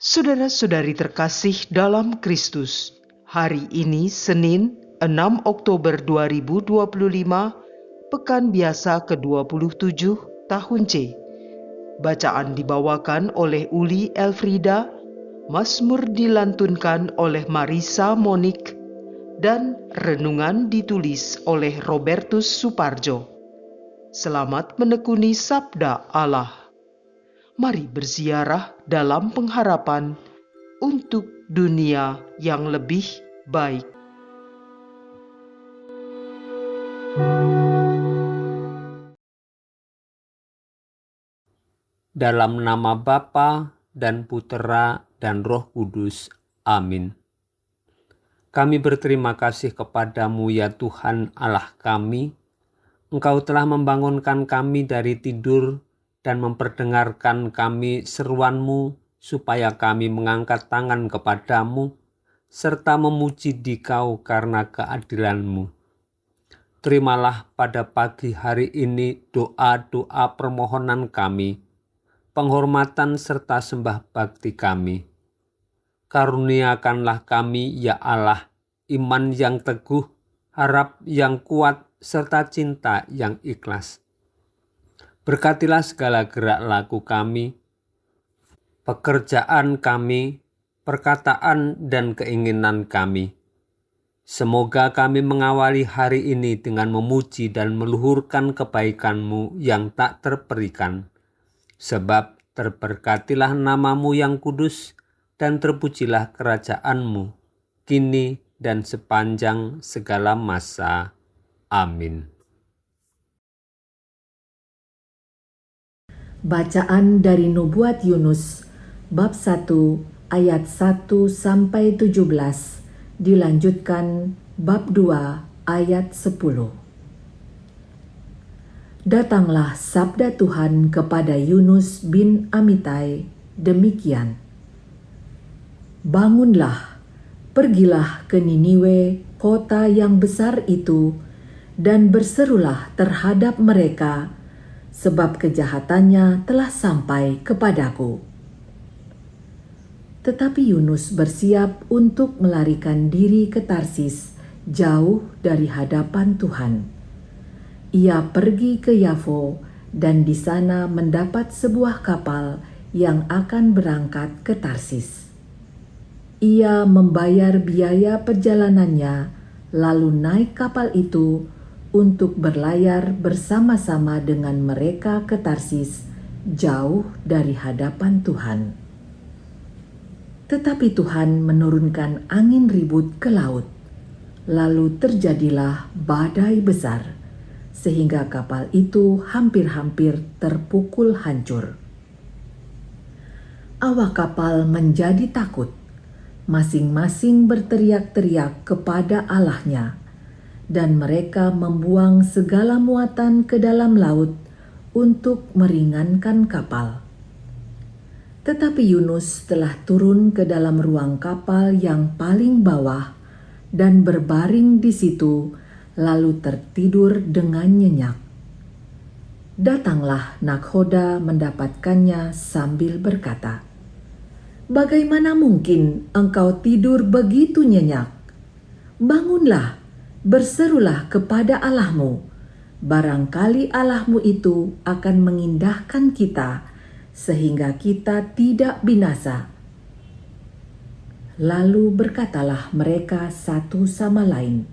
Saudara-saudari terkasih dalam Kristus, hari ini Senin 6 Oktober 2025, Pekan Biasa ke-27 tahun C. Bacaan dibawakan oleh Uli Elfrida, Mazmur dilantunkan oleh Marisa Monik, dan renungan ditulis oleh Robertus Suparjo. Selamat menekuni Sabda Allah. Mari berziarah dalam pengharapan untuk dunia yang lebih baik. Dalam nama Bapa dan Putera dan Roh Kudus. Amin. Kami berterima kasih kepadamu ya Tuhan Allah kami. Engkau telah membangunkan kami dari tidur dan memperdengarkan kami seruan-Mu supaya kami mengangkat tangan kepadamu serta memuji Dikau karena keadilan-Mu. Terimalah pada pagi hari ini doa-doa permohonan kami, penghormatan serta sembah bakti kami. Karuniakanlah kami ya Allah, iman yang teguh, harap yang kuat, serta cinta yang ikhlas. Berkatilah segala gerak laku kami, pekerjaan kami, perkataan dan keinginan kami. Semoga kami mengawali hari ini dengan memuji dan meluhurkan kebaikan-Mu yang tak terperikan. Sebab terberkatilah nama-Mu yang kudus dan terpujilah kerajaan-Mu, kini dan sepanjang segala masa. Amin. Bacaan dari Nubuat Yunus, bab 1 ayat 1-17, dilanjutkan bab 2 ayat 10. Datanglah sabda Tuhan kepada Yunus bin Amitai demikian. Bangunlah, pergilah ke Niniwe, kota yang besar itu, dan berserulah terhadap mereka, sebab kejahatannya telah sampai kepadaku. Tetapi Yunus bersiap untuk melarikan diri ke Tarsis, jauh dari hadapan Tuhan. Ia pergi ke Yafo dan di sana mendapat sebuah kapal yang akan berangkat ke Tarsis. Ia membayar biaya perjalanannya, lalu naik kapal itu untuk berlayar bersama-sama dengan mereka ke Tarsis, jauh dari hadapan Tuhan. Tetapi Tuhan menurunkan angin ribut ke laut, lalu terjadilah badai besar, sehingga kapal itu hampir-hampir terpukul hancur. Awak kapal menjadi takut, masing-masing berteriak-teriak kepada Allahnya, dan mereka membuang segala muatan ke dalam laut untuk meringankan kapal. Tetapi Yunus telah turun ke dalam ruang kapal yang paling bawah dan berbaring di situ, lalu tertidur dengan nyenyak. Datanglah nakhoda mendapatkannya sambil berkata, "Bagaimana mungkin engkau tidur begitu nyenyak? Bangunlah, berserulah kepada Allahmu, barangkali Allahmu itu akan mengindahkan kita, sehingga kita tidak binasa." Lalu berkatalah mereka satu sama lain,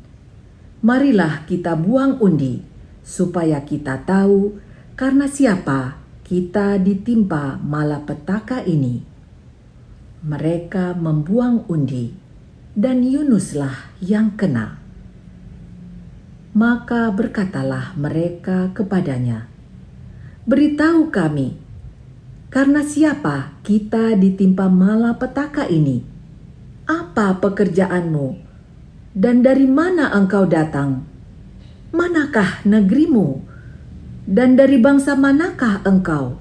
"Marilah kita buang undi, supaya kita tahu karena siapa kita ditimpa malapetaka ini." Mereka membuang undi, dan Yunuslah yang kena. Maka berkatalah mereka kepadanya, "Beritahu kami, karena siapa kita ditimpa malapetaka ini? Apa pekerjaanmu? Dan dari mana engkau datang? Manakah negerimu? Dan dari bangsa manakah engkau?"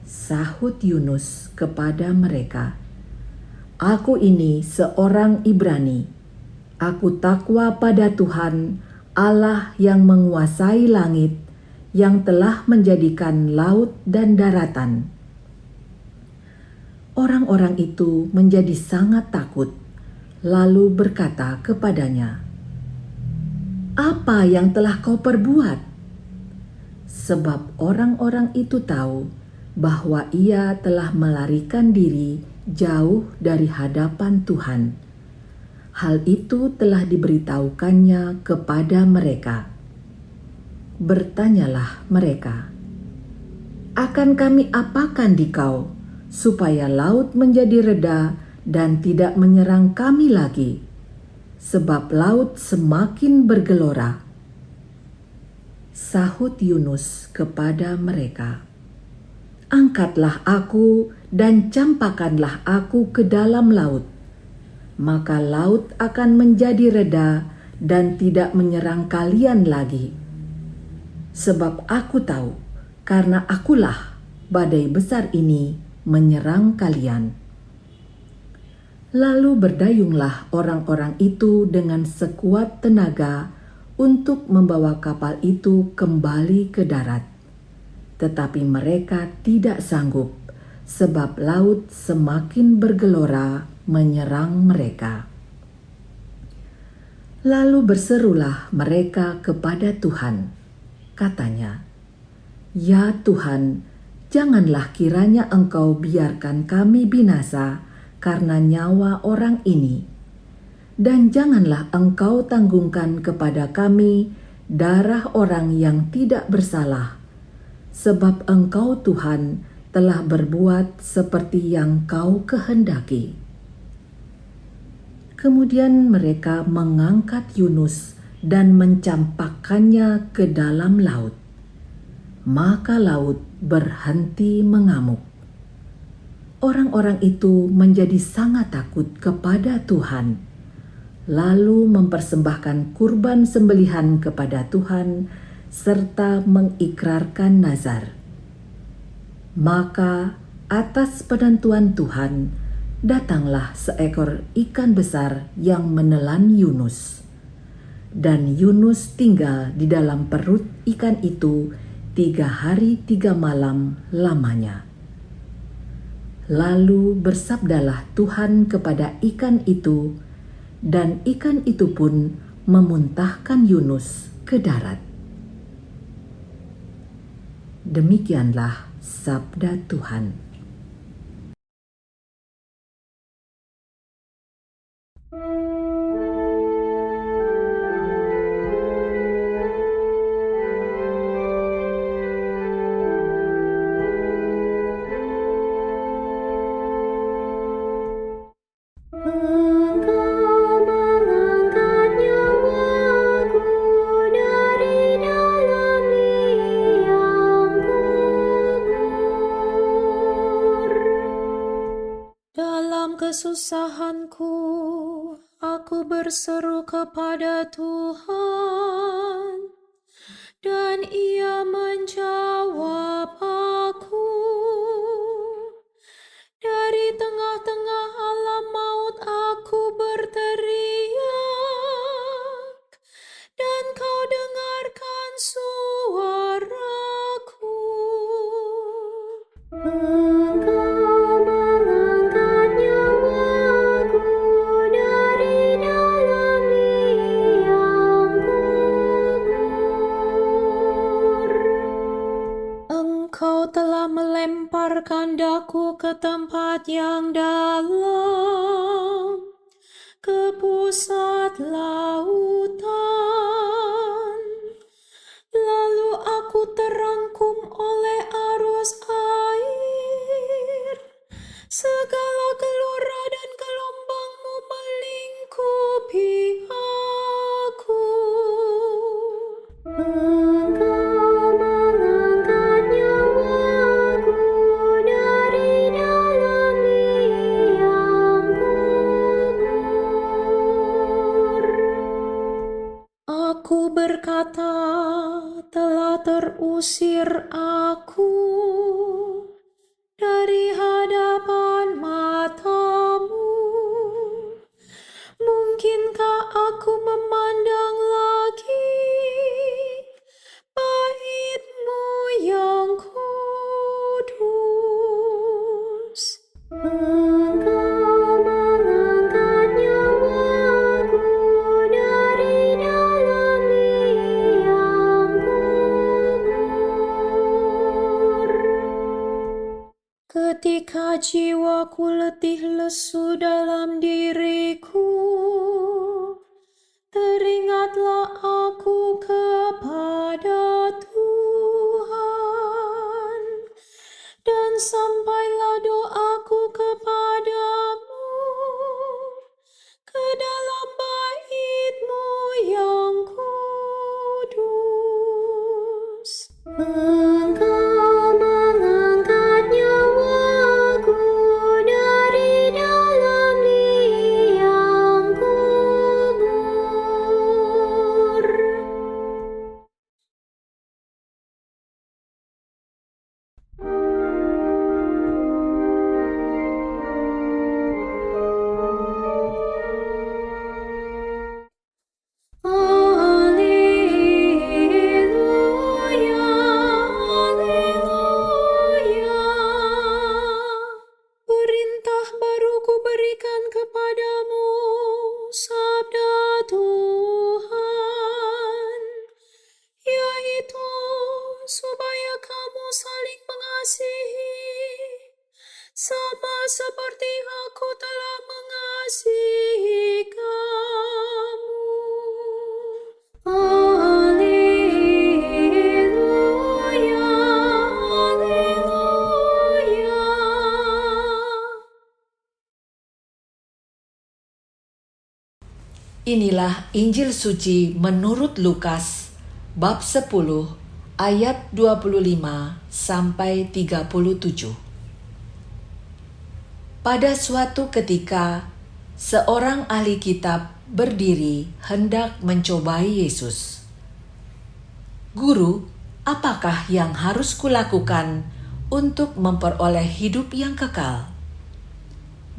Sahut Yunus kepada mereka, "Aku ini seorang Ibrani. Aku takwa pada Tuhan, Allah yang menguasai langit, yang telah menjadikan laut dan daratan. Orang-orang itu menjadi sangat takut, lalu berkata kepadanya, "Apa yang telah kau perbuat?" Sebab orang-orang itu tahu bahwa ia telah melarikan diri jauh dari hadapan Tuhan. Hal itu telah diberitahukannya kepada mereka. Bertanyalah mereka, "Akan kami apakan di kau, supaya laut menjadi reda dan tidak menyerang kami lagi? Sebab laut semakin bergelora." Sahut Yunus kepada mereka, "Angkatlah aku dan campakkanlah aku ke dalam laut. Maka laut akan menjadi reda dan tidak menyerang kalian lagi. Sebab aku tahu, karena akulah badai besar ini menyerang kalian." Lalu berdayunglah orang-orang itu dengan sekuat tenaga untuk membawa kapal itu kembali ke darat. Tetapi mereka tidak sanggup, sebab laut semakin bergelora menyerang mereka. Lalu berserulah mereka kepada Tuhan. Katanya, "Ya Tuhan, janganlah kiranya Engkau biarkan kami binasa karena nyawa orang ini. Dan janganlah Engkau tanggungkan kepada kami darah orang yang tidak bersalah, sebab Engkau Tuhan telah berbuat seperti yang Kau kehendaki." Kemudian mereka mengangkat Yunus dan mencampakkannya ke dalam laut. Maka laut berhenti mengamuk. Orang-orang itu menjadi sangat takut kepada Tuhan, lalu mempersembahkan kurban sembelihan kepada Tuhan serta mengikrarkan nazar. Maka atas penentuan Tuhan, datanglah seekor ikan besar yang menelan Yunus. Dan Yunus tinggal di dalam perut ikan itu 3 hari 3 malam lamanya. Lalu bersabdalah Tuhan kepada ikan itu, dan ikan itu pun memuntahkan Yunus ke darat. Demikianlah sabda Tuhan. Engkau mengangkat nyawaku dari dalam liang kubur. Dalam kesusahanku, aku berseru kepada Tuhan, dan Ia menjawab aku. Dari tengah-tengah alam maut aku berteriak, dan Kau dengarkan suaraku. Engkau mengangkat nyawaku dari dalam liang kubur. Engkau telah melemparkan daku ke tempat yang dalam, ke pusat lautan. Lalu aku terangkum oleh arus air. Segala gelora dan gelombang-Mu melingkupi aku. Engkau mengangkat nyawaku dari dalam liang kubur. Aku berkata, telah terusir aku dari hadapan mata-Mu. Mungkinkah aku memandang lagi bait-Mu yang kudus? ketika jiwaku letih lesu dalam diriku, teringatlah aku kepada Tuhan, dan sampailah doaku kepadamu ke dalam bait-Mu yang kudus. Engkau mengangkat nyawaku dari dalam liang kubur. Haleluya, haleluya. Perintah baru kuberikan kepadamu, sabda Tuhan, yaitu supaya kamu saling mengasihi, sama seperti aku telah mengasihi kamu. Haleluya, haleluya. Inilah Injil suci menurut Lukas bab 10 ayat 25 sampai 37. Pada suatu ketika, seorang ahli kitab berdiri hendak mencobai Yesus. "Guru, apakah yang harus kulakukan untuk memperoleh hidup yang kekal?"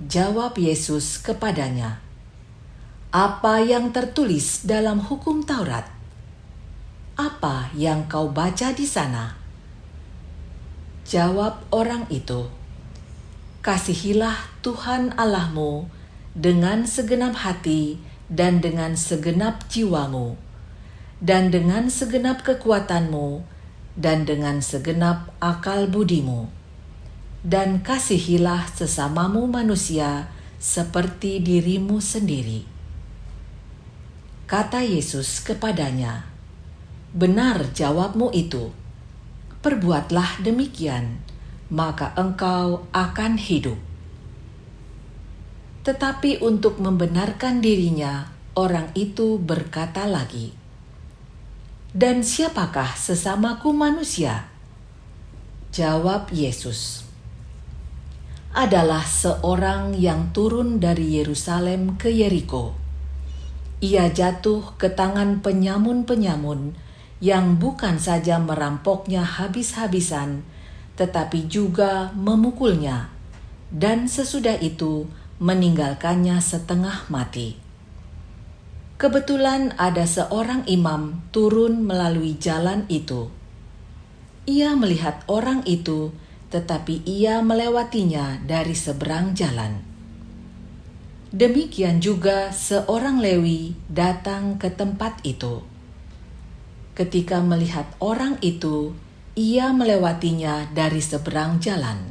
Jawab Yesus kepadanya, "Apa yang tertulis dalam hukum Taurat? Apa yang kau baca di sana?" Jawab orang itu, "Kasihilah Tuhan Allahmu dengan segenap hati dan dengan segenap jiwamu, dan dengan segenap kekuatanmu, dan dengan segenap akal budimu. Dan kasihilah sesamamu manusia seperti dirimu sendiri." Kata Yesus kepadanya, "Benar jawabmu itu. Perbuatlah demikian, maka engkau akan hidup." Tetapi untuk membenarkan dirinya, orang itu berkata lagi, "Dan siapakah sesamaku manusia?" Jawab Yesus, "Adalah seorang yang turun dari Yerusalem ke Yeriko. Ia jatuh ke tangan penyamun-penyamun yang bukan saja merampoknya habis-habisan, tetapi juga memukulnya, dan sesudah itu meninggalkannya setengah mati. Kebetulan ada seorang imam turun melalui jalan itu. Ia melihat orang itu, tetapi ia melewatinya dari seberang jalan. Demikian juga seorang Lewi datang ke tempat itu. Ketika melihat orang itu, ia melewatinya dari seberang jalan.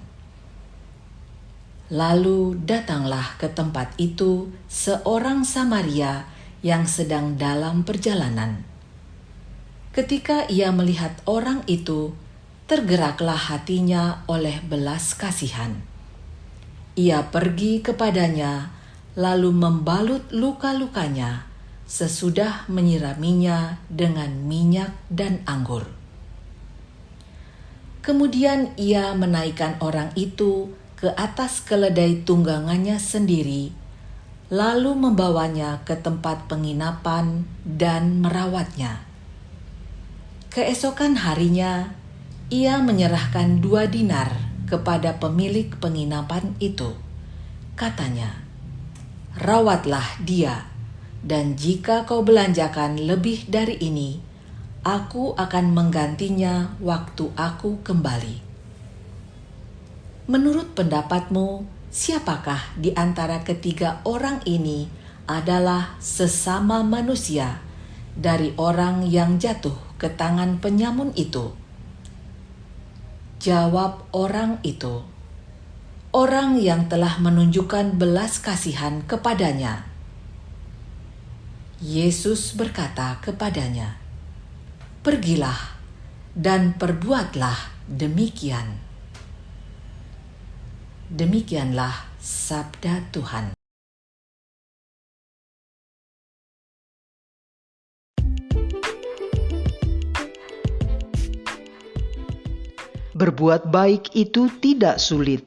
Lalu datanglah ke tempat itu seorang Samaria yang sedang dalam perjalanan. Ketika ia melihat orang itu, tergeraklah hatinya oleh belas kasihan. Ia pergi kepadanya, lalu membalut luka-lukanya, sesudah menyiraminya dengan minyak dan anggur. Kemudian ia menaikkan orang itu ke atas keledai tunggangannya sendiri, lalu membawanya ke tempat penginapan dan merawatnya. Keesokan harinya, ia menyerahkan 2 dinar kepada pemilik penginapan itu. Katanya, "Rawatlah dia, dan jika kau belanjakan lebih dari ini, aku akan menggantinya waktu aku kembali." Menurut pendapatmu, siapakah di antara ketiga orang ini adalah sesama manusia dari orang yang jatuh ke tangan penyamun itu? Jawab orang itu, orang yang telah menunjukkan belas kasihan kepadanya. Yesus berkata kepadanya, "Pergilah dan perbuatlah demikian." Demikianlah sabda Tuhan. Berbuat baik itu tidak sulit.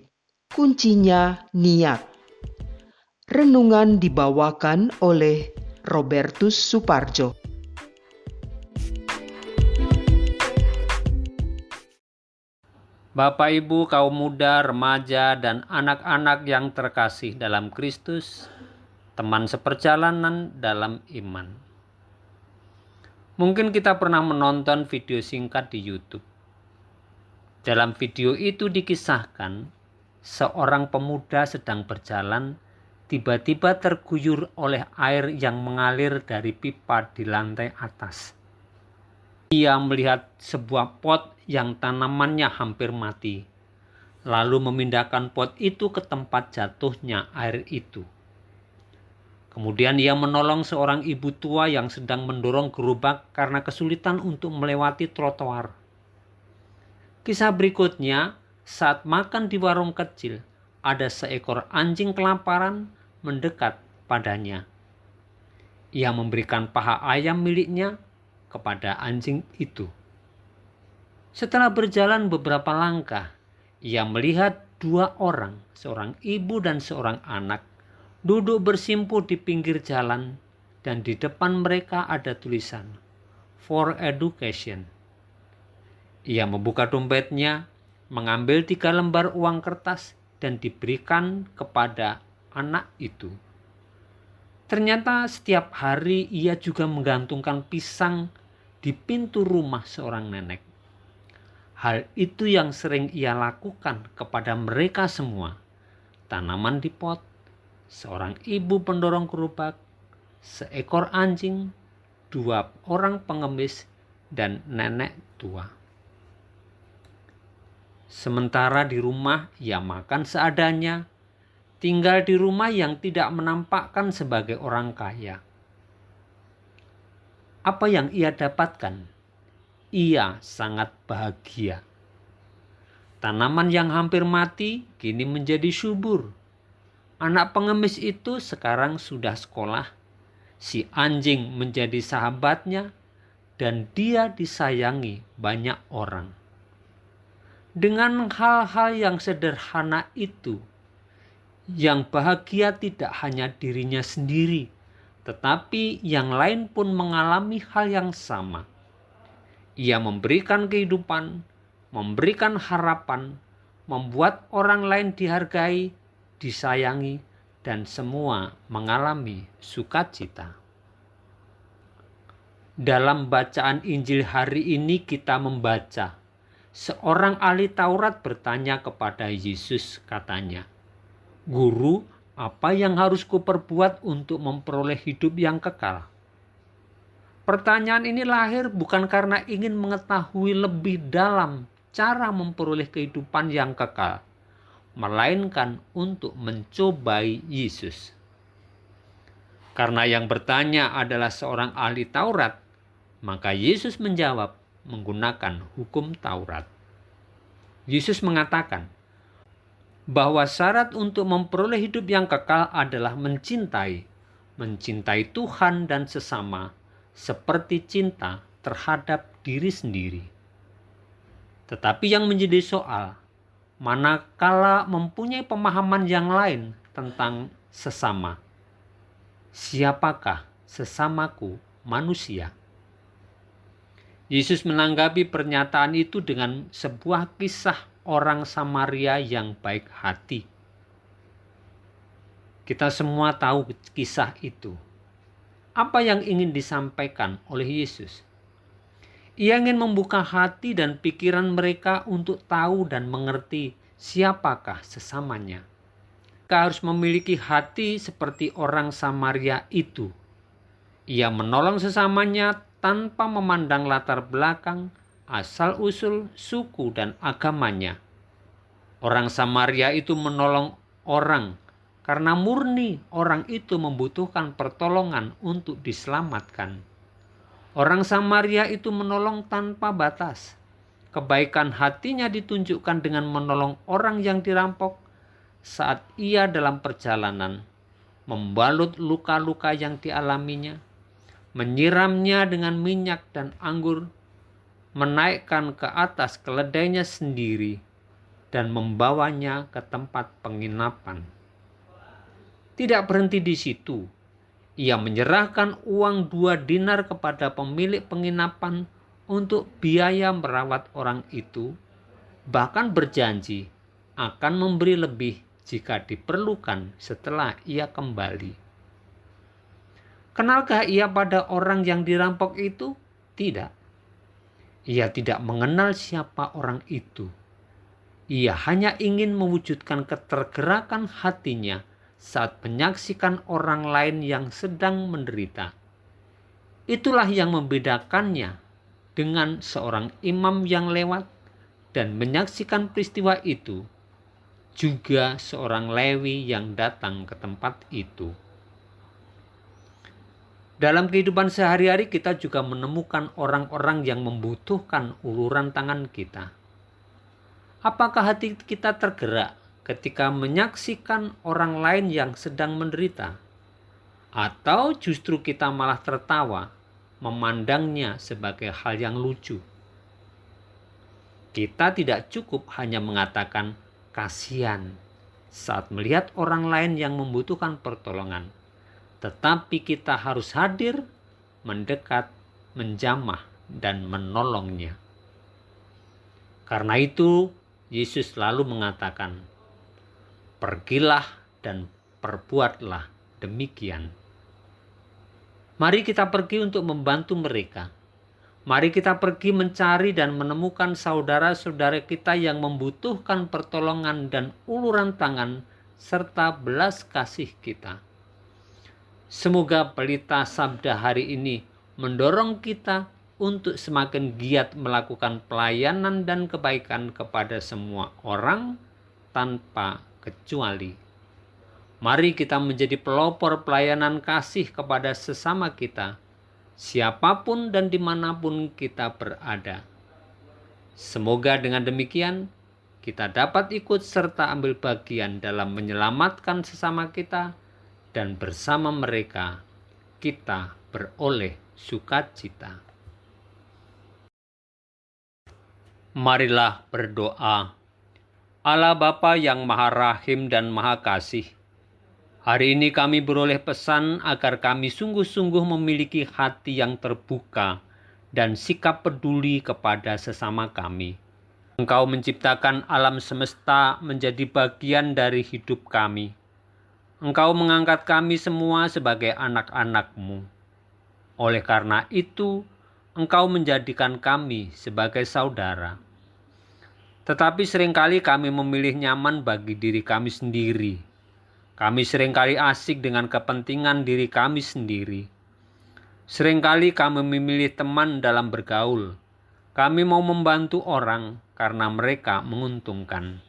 Kuncinya niat. Renungan dibawakan oleh Robertus Suparjo. Bapak, Ibu, kaum muda, remaja, dan anak-anak yang terkasih dalam Kristus, teman seperjalanan dalam iman. Mungkin kita pernah menonton video singkat di YouTube. Dalam video itu dikisahkan, seorang pemuda sedang berjalan, tiba-tiba terguyur oleh air yang mengalir dari pipa di lantai atas. Ia melihat sebuah pot yang tanamannya hampir mati, lalu memindahkan pot itu ke tempat jatuhnya air itu. Kemudian ia menolong seorang ibu tua yang sedang mendorong gerobak karena kesulitan untuk melewati trotoar. Kisah berikutnya, saat makan di warung kecil, ada seekor anjing kelaparan mendekat padanya. Ia memberikan paha ayam miliknya kepada anjing itu. Setelah berjalan beberapa langkah, ia melihat dua orang, seorang ibu dan seorang anak, duduk bersimpuh di pinggir jalan, dan di depan mereka ada tulisan, "For Education." Ia membuka dompetnya, mengambil 3 lembar uang kertas, dan diberikan kepada anak itu. Ternyata setiap hari ia juga menggantungkan pisang di pintu rumah seorang nenek. Hal itu yang sering ia lakukan kepada mereka semua. Tanaman di pot, seorang ibu pendorong gerobak, seekor anjing, 2 orang pengemis, dan nenek tua. Sementara di rumah ia makan seadanya, tinggal di rumah yang tidak menampakkan sebagai orang kaya. Apa yang ia dapatkan? Ia sangat bahagia. Tanaman yang hampir mati kini menjadi subur. Anak pengemis itu sekarang sudah sekolah. Si anjing menjadi sahabatnya dan dia disayangi banyak orang. Dengan hal-hal yang sederhana itu, yang bahagia tidak hanya dirinya sendiri, tetapi yang lain pun mengalami hal yang sama. Ia memberikan kehidupan, memberikan harapan, membuat orang lain dihargai, disayangi, dan semua mengalami sukacita. Dalam bacaan Injil hari ini kita membaca, seorang ahli Taurat bertanya kepada Yesus, katanya, "Guru, apa yang harus kuperbuat untuk memperoleh hidup yang kekal?" Pertanyaan ini lahir bukan karena ingin mengetahui lebih dalam cara memperoleh kehidupan yang kekal, melainkan untuk mencobai Yesus. Karena yang bertanya adalah seorang ahli Taurat, maka Yesus menjawab menggunakan hukum Taurat. Yesus mengatakan bahwa syarat untuk memperoleh hidup yang kekal adalah mencintai Tuhan dan sesama seperti cinta terhadap diri sendiri. Tetapi yang menjadi soal, manakala mempunyai pemahaman yang lain tentang sesama, siapakah sesamaku manusia? Yesus menanggapi pernyataan itu dengan sebuah kisah orang Samaria yang baik hati. Kita semua tahu kisah itu. Apa yang ingin disampaikan oleh Yesus? Ia ingin membuka hati dan pikiran mereka untuk tahu dan mengerti siapakah sesamanya. Kita harus memiliki hati seperti orang Samaria itu. Ia menolong sesamanya tanpa memandang latar belakang, asal-usul, suku, dan agamanya. Orang Samaria itu menolong orang karena murni orang itu membutuhkan pertolongan untuk diselamatkan. Orang Samaria itu menolong tanpa batas. Kebaikan hatinya ditunjukkan dengan menolong orang yang dirampok saat ia dalam perjalanan, membalut luka-luka yang dialaminya, menyiramnya dengan minyak dan anggur, menaikkan ke atas keledainya sendiri, dan membawanya ke tempat penginapan. Tidak berhenti di situ, ia menyerahkan uang 2 dinar kepada pemilik penginapan untuk biaya merawat orang itu, bahkan berjanji akan memberi lebih jika diperlukan setelah ia kembali. Kenalkah ia pada orang yang dirampok itu? Tidak. Ia tidak mengenal siapa orang itu. Ia hanya ingin mewujudkan ketergerakan hatinya saat menyaksikan orang lain yang sedang menderita. Itulah yang membedakannya dengan seorang imam yang lewat dan menyaksikan peristiwa itu, juga seorang Lewi yang datang ke tempat itu. Dalam kehidupan sehari-hari kita juga menemukan orang-orang yang membutuhkan uluran tangan kita. Apakah hati kita tergerak ketika menyaksikan orang lain yang sedang menderita? Atau justru kita malah tertawa memandangnya sebagai hal yang lucu? Kita tidak cukup hanya mengatakan kasihan saat melihat orang lain yang membutuhkan pertolongan, tetapi kita harus hadir, mendekat, menjamah, dan menolongnya. Karena itu, Yesus selalu mengatakan, "Pergilah dan perbuatlah demikian." Mari kita pergi untuk membantu mereka. Mari kita pergi mencari dan menemukan saudara-saudara kita yang membutuhkan pertolongan dan uluran tangan serta belas kasih kita. Semoga pelita sabda hari ini mendorong kita untuk semakin giat melakukan pelayanan dan kebaikan kepada semua orang tanpa kecuali. Mari kita menjadi pelopor pelayanan kasih kepada sesama kita, siapapun dan dimanapun kita berada. Semoga dengan demikian kita dapat ikut serta ambil bagian dalam menyelamatkan sesama kita, dan bersama mereka kita beroleh sukacita. Marilah berdoa. Allah Bapa yang Maha Rahim dan Maha Kasih, hari ini kami beroleh pesan agar kami sungguh-sungguh memiliki hati yang terbuka dan sikap peduli kepada sesama kami. Engkau menciptakan alam semesta menjadi bagian dari hidup kami. Engkau mengangkat kami semua sebagai anak-anak-Mu. Oleh karena itu, Engkau menjadikan kami sebagai saudara. Tetapi seringkali kami memilih nyaman bagi diri kami sendiri. Kami seringkali asik dengan kepentingan diri kami sendiri. Seringkali kami memilih teman dalam bergaul. Kami mau membantu orang karena mereka menguntungkan.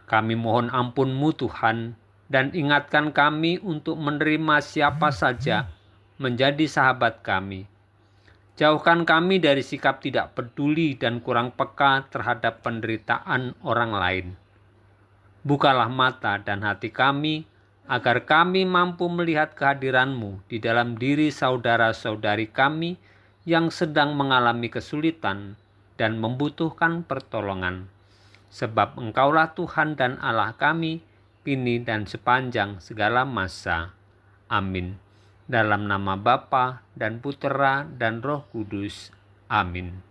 Kami mohon ampun-Mu Tuhan, dan ingatkan kami untuk menerima siapa saja menjadi sahabat kami. Jauhkan kami dari sikap tidak peduli dan kurang peka terhadap penderitaan orang lain. Bukalah mata dan hati kami, agar kami mampu melihat kehadiran-Mu di dalam diri saudara-saudari kami yang sedang mengalami kesulitan dan membutuhkan pertolongan. Sebab Engkaulah Tuhan dan Allah kami, kini dan sepanjang segala masa. Amin. Dalam nama Bapa dan Putera dan Roh Kudus. Amin.